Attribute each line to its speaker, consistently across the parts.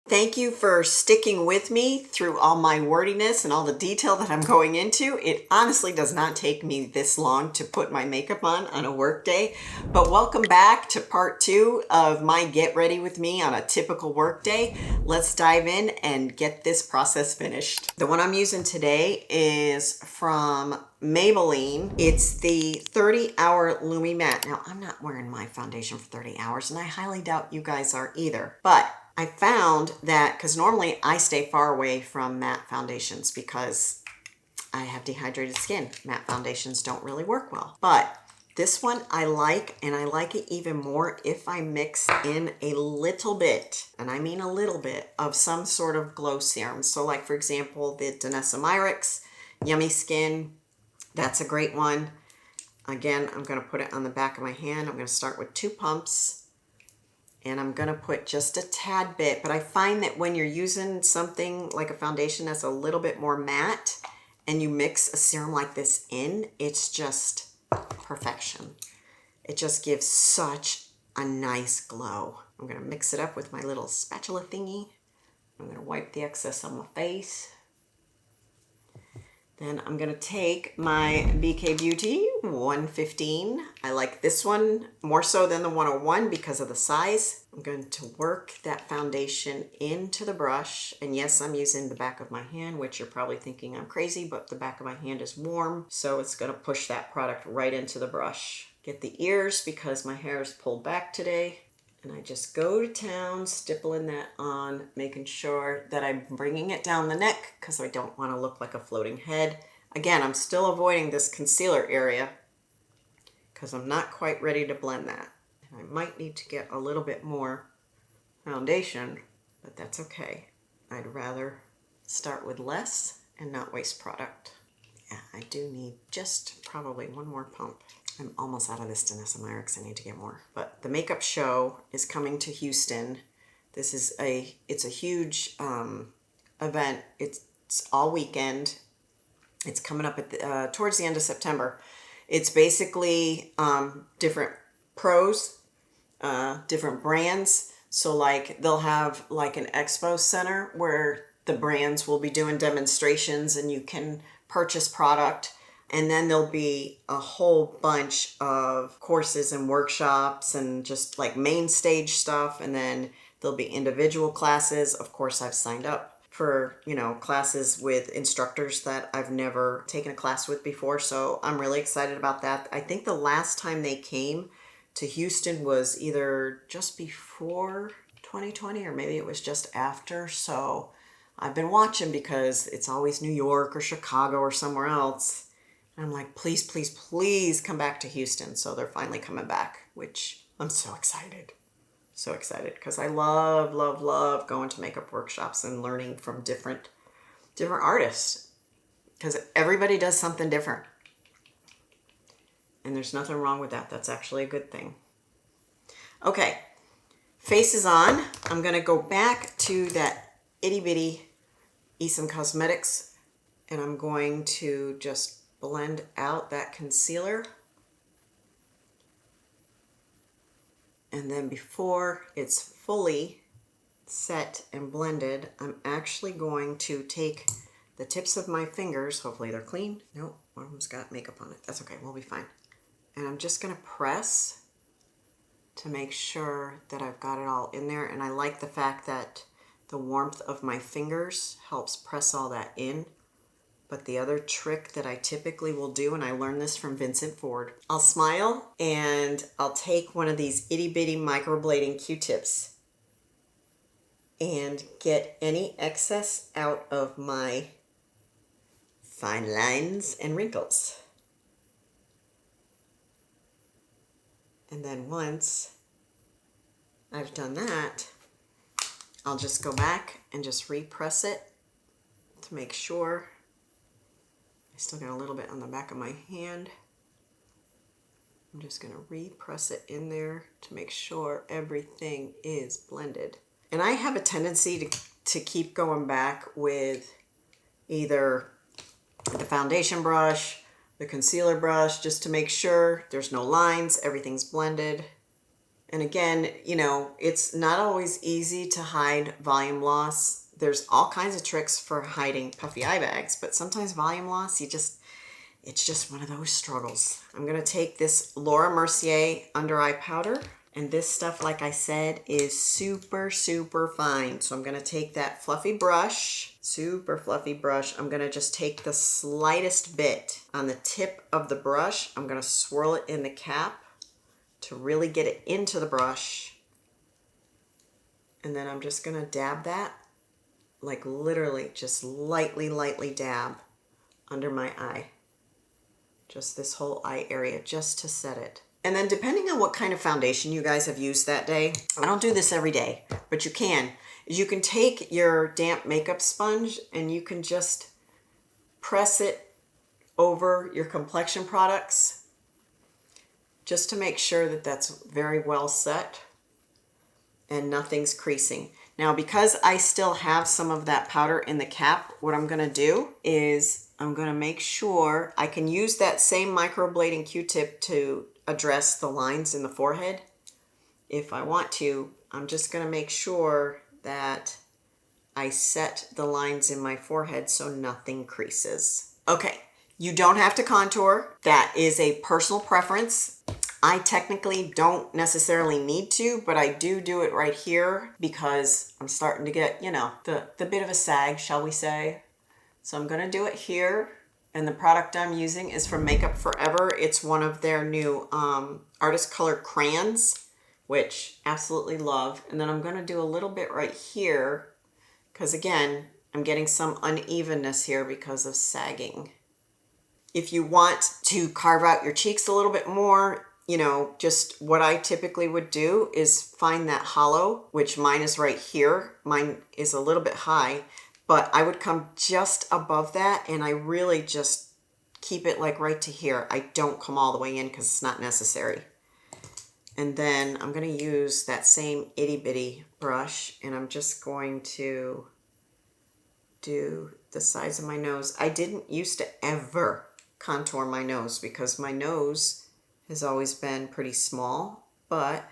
Speaker 1: Thank you for sticking with me through all my wordiness and all the detail that I'm going into. It honestly does not take me this long to put my makeup on a work day. But welcome back to part 2 of my Get Ready With Me on a typical work day. Let's dive in and get this process finished. The one I'm using today is from Maybelline. It's the 30-hour Lumi Matte. Now, I'm not wearing my foundation for 30 hours, and I highly doubt you guys are either. But I found that, because normally I stay far away from matte foundations because I have dehydrated skin. Matte foundations don't really work well. But this one I like, and I like it even more if I mix in a little bit, and I mean a little bit, of some sort of glow serum. So like, for example, the Danessa Myricks Yummy Skin. That's a great one. Again, I'm going to put it on the back of my hand. I'm going to start with 2 pumps. And I'm going to put just a tad bit, but I find that when you're using something like a foundation that's a little bit more matte and you mix a serum like this in, it's just perfection. It just gives such a nice glow. I'm going to mix it up with my little spatula thingy. I'm going to wipe the excess on my face. Then I'm going to take my BK Beauty 115. I like this one more so than the 101 because of the size. I'm going to work that foundation into the brush. And yes, I'm using the back of my hand, which you're probably thinking I'm crazy, but the back of my hand is warm. So it's going to push that product right into the brush. Get the ears because my hair is pulled back today. And I just go to town, stippling that on, making sure that I'm bringing it down the neck because I don't want to look like a floating head. Again, I'm still avoiding this concealer area because I'm not quite ready to blend that. And I might need to get a little bit more foundation, but that's okay. I'd rather start with less and not waste product. Yeah, I do need just probably one more pump. I'm almost out of this Danessa Myricks. I need to get more. But the makeup show is coming to Houston. This is it's a huge event. It's all weekend. It's coming up at towards the end of September. It's basically different pros, different brands. So like they'll have like an expo center where the brands will be doing demonstrations and you can purchase product. And then there'll be a whole bunch of courses and workshops and just like main stage stuff. And then there'll be individual classes. Of course, I've signed up for, classes with instructors that I've never taken a class with before. So I'm really excited about that. I think the last time they came to Houston was either just before 2020 or maybe it was just after. So I've been watching because it's always New York or Chicago or somewhere else. And I'm like, please, please, please come back to Houston. So they're finally coming back, which I'm so excited. So excited because I love, love, love going to makeup workshops and learning from different artists because everybody does something different. And there's nothing wrong with that. That's actually a good thing. Okay, face is on. I'm going to go back to that itty bitty Esom Cosmetics and I'm going to just blend out that concealer. And then before it's fully set and blended, I'm actually going to take the tips of my fingers, hopefully they're clean. Nope, one of them's got makeup on it. That's okay, we'll be fine. And I'm just gonna press to make sure that I've got it all in there. And I like the fact that the warmth of my fingers helps press all that in. But the other trick that I typically will do, and I learned this from Vincent Ford, I'll smile and I'll take one of these itty bitty microblading Q-tips and get any excess out of my fine lines and wrinkles. And then once I've done that, I'll just go back and just repress it to make sure. I still got a little bit on the back of my hand. I'm just going to repress it in there to make sure everything is blended. And I have a tendency to keep going back with either the foundation brush, the concealer brush, just to make sure there's no lines, everything's blended. And again, you know, it's not always easy to hide volume loss. There's all kinds of tricks for hiding puffy eye bags, but sometimes volume loss, it's just one of those struggles. I'm gonna take this Laura Mercier under eye powder, and this stuff, like I said, is super, super fine. So I'm gonna take that fluffy brush, super fluffy brush. I'm gonna just take the slightest bit on the tip of the brush. I'm gonna swirl it in the cap to really get it into the brush. And then I'm just gonna dab that, like literally just lightly, lightly dab under my eye. Just this whole eye area, just to set it. And then depending on what kind of foundation you guys have used that day, I don't do this every day, but you can take your damp makeup sponge and you can just press it over your complexion products just to make sure that that's very well set and nothing's creasing. Now, because I still have some of that powder in the cap, what I'm gonna do is I'm gonna make sure I can use that same microblading Q-tip to address the lines in the forehead. If I want to, I'm just gonna make sure that I set the lines in my forehead so nothing creases. Okay, you don't have to contour. That is a personal preference. I technically don't necessarily need to, but I do it right here because I'm starting to get, you know, the bit of a sag, shall we say. So I'm gonna do it here. And the product I'm using is from Makeup Forever. It's one of their new Artist Color crayons, which absolutely love. And then I'm gonna do a little bit right here because again, I'm getting some unevenness here because of sagging. If you want to carve out your cheeks a little bit more, you know, just what I typically would do is find that hollow, which mine is right here. Mine is a little bit high, but I would come just above that and I really just keep it like right to here. I don't come all the way in because it's not necessary. And then I'm going to use that same itty bitty brush and I'm just going to do the size of my nose. I didn't used to ever contour my nose because my nose has always been pretty small, but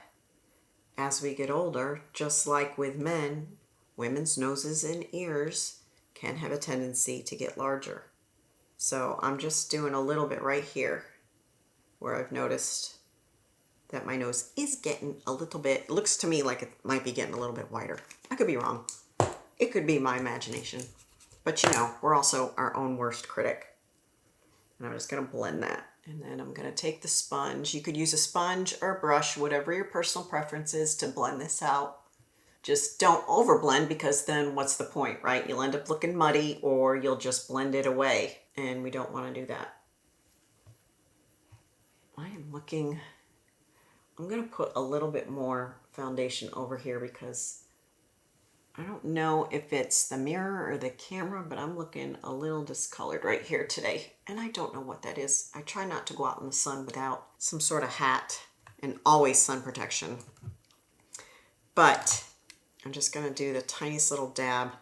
Speaker 1: as we get older, just like with men, women's noses and ears can have a tendency to get larger. So I'm just doing a little bit right here where I've noticed that my nose is getting a little bit, it looks to me like it might be getting a little bit wider. I could be wrong. It could be my imagination. But you know, we're also our own worst critic. And I'm just gonna blend that. And then I'm gonna take the sponge. You could use a sponge or a brush, whatever your personal preference is to blend this out. Just don't overblend because then what's the point, right? You'll end up looking muddy or you'll just blend it away. And we don't wanna do that. I'm gonna put a little bit more foundation over here because I don't know if it's the mirror or the camera, but I'm looking a little discolored right here today. And I don't know what that is. I try not to go out in the sun without some sort of hat and always sun protection. But I'm just gonna do the tiniest little dab.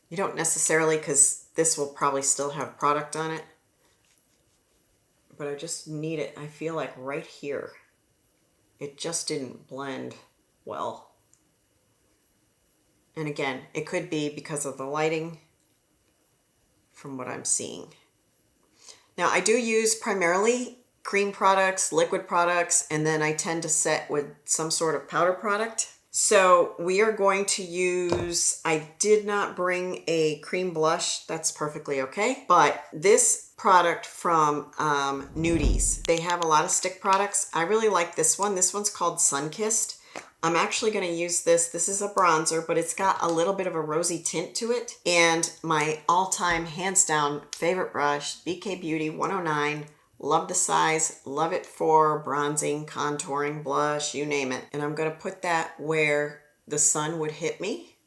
Speaker 1: You don't necessarily, because this will probably still have product on it, but I just need it, I feel like right here. It just didn't blend well. And again, it could be because of the lighting from what I'm seeing. Now I do use primarily cream products, liquid products, and then I tend to set with some sort of powder product. So we are going to use, I did not bring a cream blush, that's perfectly okay. But this product from Nudies, they have a lot of stick products. I really like this one. This one's called Sunkissed. I'm actually going to use this. This is a bronzer, but it's got a little bit of a rosy tint to it. And my all-time, hands down, favorite brush, BK Beauty 109. Love the size, love it for bronzing, contouring, blush, you name it. And I'm going to put that where the sun would hit me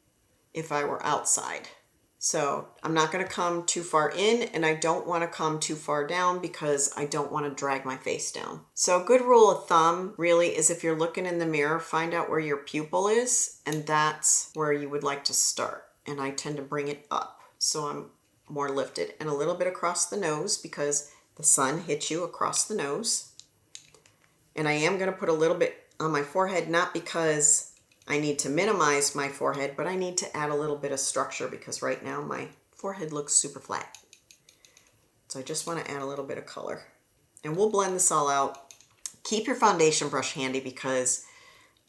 Speaker 1: if I were outside. So I'm not going to come too far in and I don't want to come too far down because I don't want to drag my face down. So a good rule of thumb really is if you're looking in the mirror, find out where your pupil is and that's where you would like to start. And I tend to bring it up so I'm more lifted and a little bit across the nose because the sun hits you across the nose. And I am going to put a little bit on my forehead, not because I need to minimize my forehead, but I need to add a little bit of structure because right now my forehead looks super flat. So I just want to add a little bit of color. And we'll blend this all out. Keep your foundation brush handy because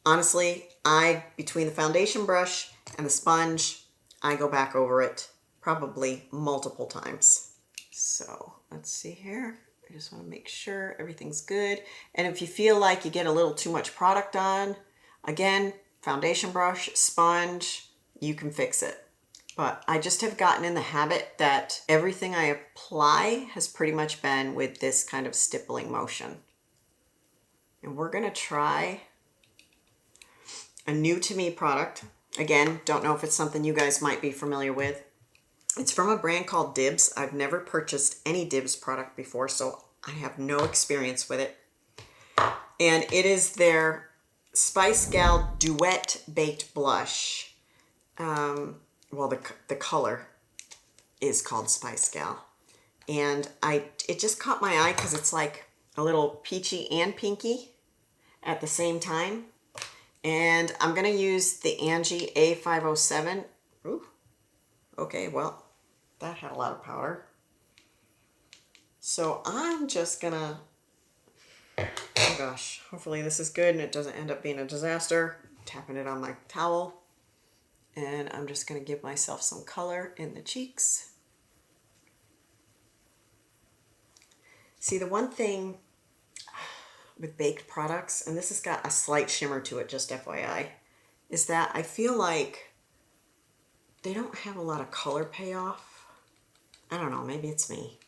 Speaker 1: honestly, between the foundation brush and the sponge, I go back over it probably multiple times. So let's see here. I just want to make sure everything's good. And if you feel like you get a little too much product on, again, foundation brush, sponge, you can fix it. But I just have gotten in the habit that everything I apply has pretty much been with this kind of stippling motion. And we're going to try a new to me product. Again, don't know if it's something you guys might be familiar with. It's from a brand called Dibs. I've never purchased any Dibs product before, so I have no experience with it. And it is their Spice Gal Duet Baked Blush. Well, the color is called Spice Gal. And it just caught my eye because it's like a little peachy and pinky at the same time. And I'm going to use the Angie A507. Ooh. Okay, well, that had a lot of powder. So I'm just going to, oh gosh, hopefully this is good and it doesn't end up being a disaster. Tapping it on my towel. And I'm just going to give myself some color in the cheeks. See, the one thing with baked products, and this has got a slight shimmer to it, just FYI, is that I feel like they don't have a lot of color payoff. I don't know, maybe it's me.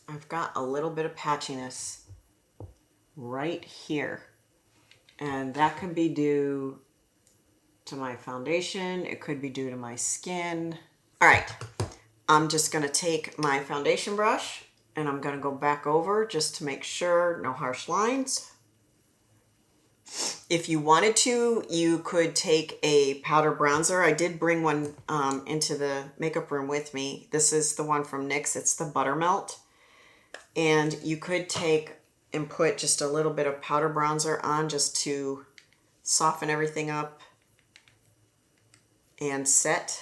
Speaker 1: I've got a little bit of patchiness right here. And that can be due to my foundation. It could be due to my skin. All right, I'm just gonna take my foundation brush and I'm gonna go back over just to make sure no harsh lines. If you wanted to, you could take a powder bronzer. I did bring one into the makeup room with me. This is the one from NYX. It's the Buttermelt. And you could take and put just a little bit of powder bronzer on just to soften everything up and set.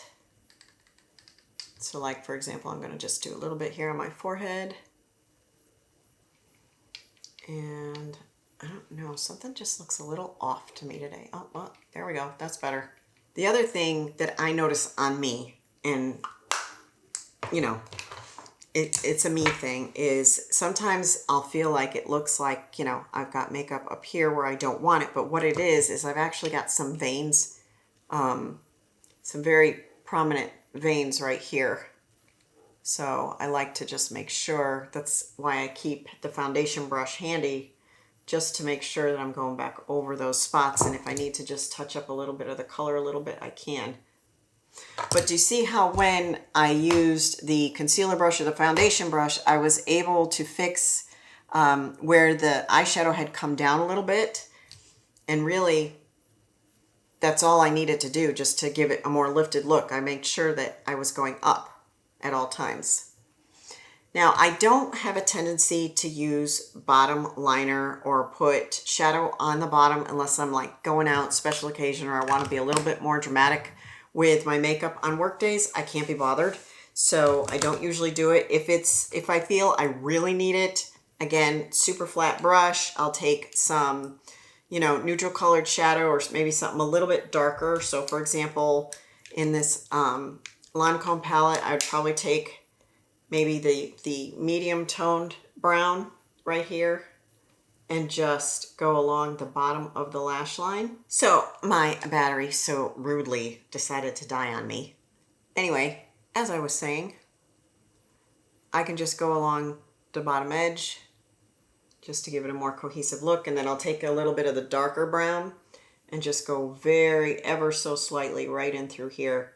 Speaker 1: So like, for example, I'm going to just do a little bit here on my forehead. And I don't know, something just looks a little off to me today. Oh, well, there we go. That's better. The other thing that I notice on me, and you know, it's a me thing, is sometimes I'll feel like it looks like, you know, I've got makeup up here where I don't want it. But what it is I've actually got some veins, some very prominent veins right here. So I like to just make sure, that's why I keep the foundation brush handy, just to make sure that I'm going back over those spots. And if I need to just touch up a little bit of the color a little bit, I can. But do you see how when I used the concealer brush or the foundation brush, I was able to fix where the eyeshadow had come down a little bit? And really, that's all I needed to do just to give it a more lifted look. I made sure that I was going up at all times. Now, I don't have a tendency to use bottom liner or put shadow on the bottom unless I'm like going out, special occasion, or I want to be a little bit more dramatic with my makeup. On work days, I can't be bothered, so I don't usually do it. If I feel I really need it, again, super flat brush, I'll take some, you know, neutral colored shadow or maybe something a little bit darker. So for example, in this Lancome palette, I would probably take maybe the medium toned brown right here and just go along the bottom of the lash line. So my battery so rudely decided to die on me. Anyway, as I was saying, I can just go along the bottom edge just to give it a more cohesive look. And then I'll take a little bit of the darker brown and just go very ever so slightly right in through here.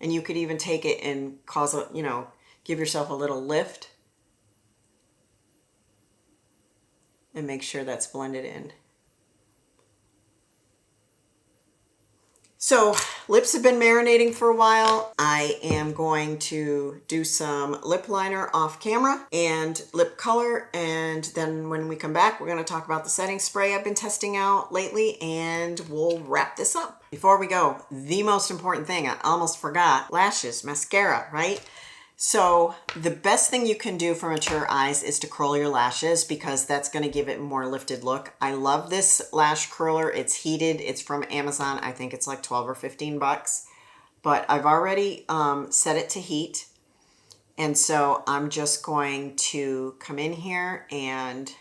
Speaker 1: And you could even take it and cause a, you know, give yourself a little lift and make sure that's blended in. So lips have been marinating for a while. I am going to do some lip liner off camera and lip color. And then when we come back, we're going to talk about the setting spray I've been testing out lately, and we'll wrap this up. Before we go, the most important thing, I almost forgot, lashes, mascara, right? So the best thing you can do for mature eyes is to curl your lashes, because that's going to give it a more lifted look. I love this lash curler. It's heated. It's from Amazon. I think it's like 12 or 15 bucks. But I've already set it to heat. And so I'm just going to come in here and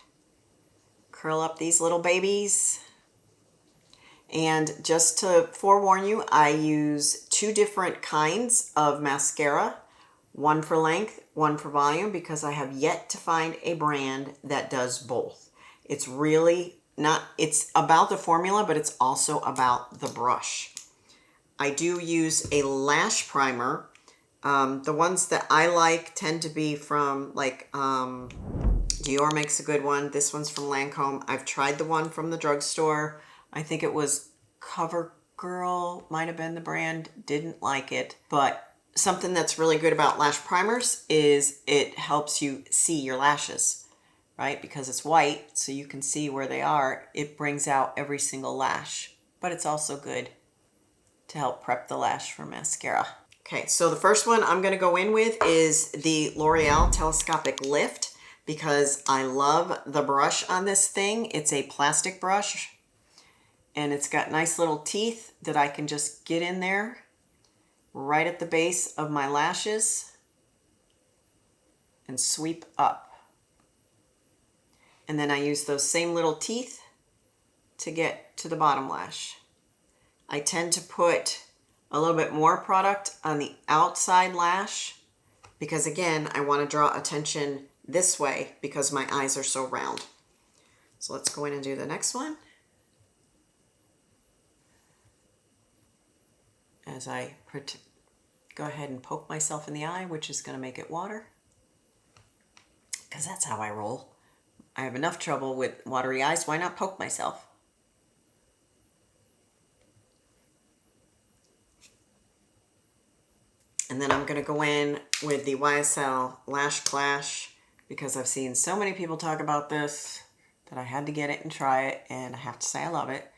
Speaker 1: curl up these little babies. And just to forewarn you, I use 2 different kinds of mascara. One for length, one for volume, because I have yet to find a brand that does both. It's really not, it's about the formula, but it's also about the brush. I do use a lash primer. The ones that I like tend to be from like Dior makes a good one. This one's from Lancome. I've tried the one from the drugstore. I think it was CoverGirl, might have been the brand. Didn't like it, but something that's really good about lash primers is it helps you see your lashes, right? Because it's white, so you can see where they are. It brings out every single lash, but it's also good to help prep the lash for mascara. Okay, so the first one I'm going to go in with is the L'Oreal Telescopic Lift, because I love the brush on this thing. It's a plastic brush, and it's got nice little teeth that I can just get in there right at the base of my lashes and sweep up. And then I use those same little teeth to get to the bottom lash. I tend to put a little bit more product on the outside lash because, again, I want to draw attention this way because my eyes are so round. So let's go in and do the next one. As I go ahead and poke myself in the eye, which is going to make it water, because that's how I roll. I have enough trouble with watery eyes. Why not poke myself? And then I'm going to go in with the YSL Lash Clash, because I've seen so many people talk about this that I had to get it and try it, and I have to say I love it.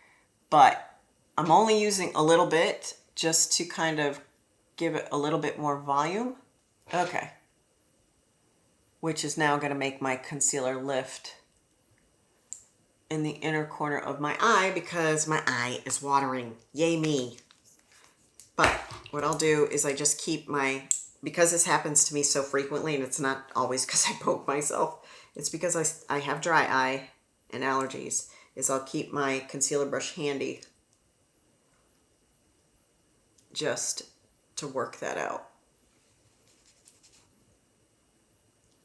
Speaker 1: But I'm only using a little bit just to kind of give it a little bit more volume. Okay. Which is now going to make my concealer lift in the inner corner of my eye because my eye is watering. Yay me. But what I'll do is I just keep my, because this happens to me so frequently, and it's not always because I poke myself, it's because I have dry eye and allergies, is I'll keep my concealer brush handy just to work that out.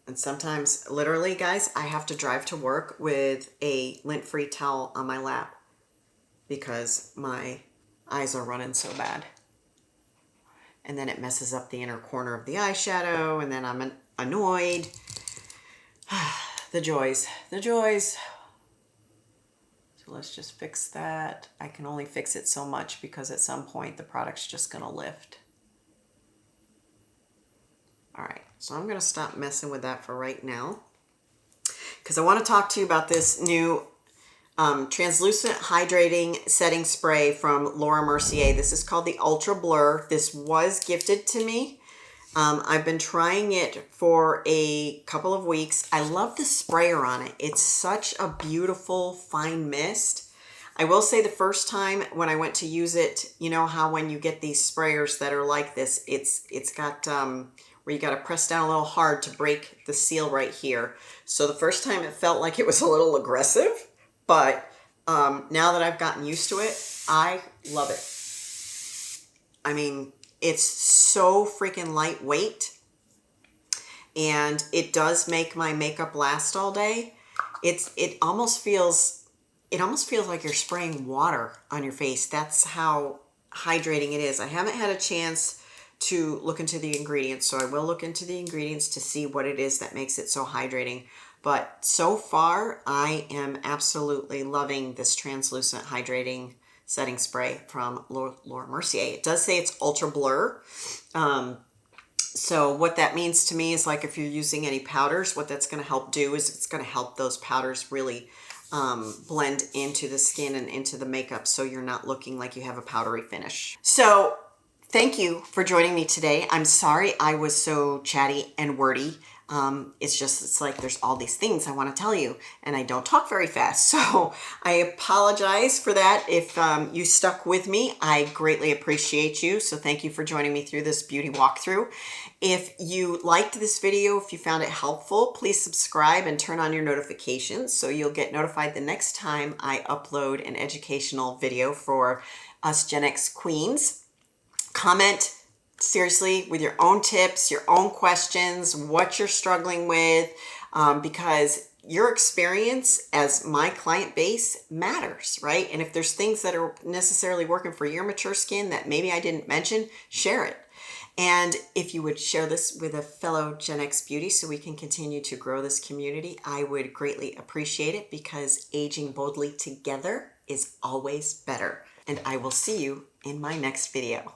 Speaker 1: And sometimes, literally, guys, I have to drive to work with a lint-free towel on my lap because my eyes are running so bad. And then it messes up the inner corner of the eyeshadow, and then I'm annoyed. The joys, the joys. So let's just fix that. I can only fix it so much because at some point the product's just going to lift. All right, so I'm going to stop messing with that for right now because I want to talk to you about this new translucent hydrating setting spray from Laura Mercier. This is called the Ultra Blur. This was gifted to me. I've been trying it for a couple of weeks. I love the sprayer on it. It's such a beautiful fine mist. I will say the first time when I went to use it, you know how when you get these sprayers that are like this, it's got where you got to press down a little hard to break the seal right here. So the first time it felt like it was a little aggressive, but now that I've gotten used to it, I love it. I mean, it's so freaking lightweight, and it does make my makeup last all day. It almost feels like you're spraying water on your face. That's how hydrating it is. I haven't had a chance to look into the ingredients, so I will look into the ingredients to see what it is that makes it so hydrating. But so far, I am absolutely loving this translucent hydrating setting spray from Laura Mercier. It does say it's ultra blur. So what that means to me is, like, if you're using any powders, what that's going to help do is it's going to help those powders really blend into the skin and into the makeup, so you're not looking like you have a powdery finish. So thank you for joining me today. I'm sorry I was so chatty and wordy. It's like there's all these things I want to tell you and I don't talk very fast. So I apologize for that. If you stuck with me, I greatly appreciate you. So thank you for joining me through this beauty walkthrough. If you liked this video, if you found it helpful, please subscribe and turn on your notifications so you'll get notified the next time I upload an educational video for us Gen X queens. Comment seriously with your own tips, your own questions, what you're struggling with, because your experience as my client base matters, right? And if there's things that are necessarily working for your mature skin that maybe I didn't mention, share it. And if you would share this with a fellow Gen X beauty so we can continue to grow this community, I would greatly appreciate it, because aging boldly together is always better. And I will see you in my next video.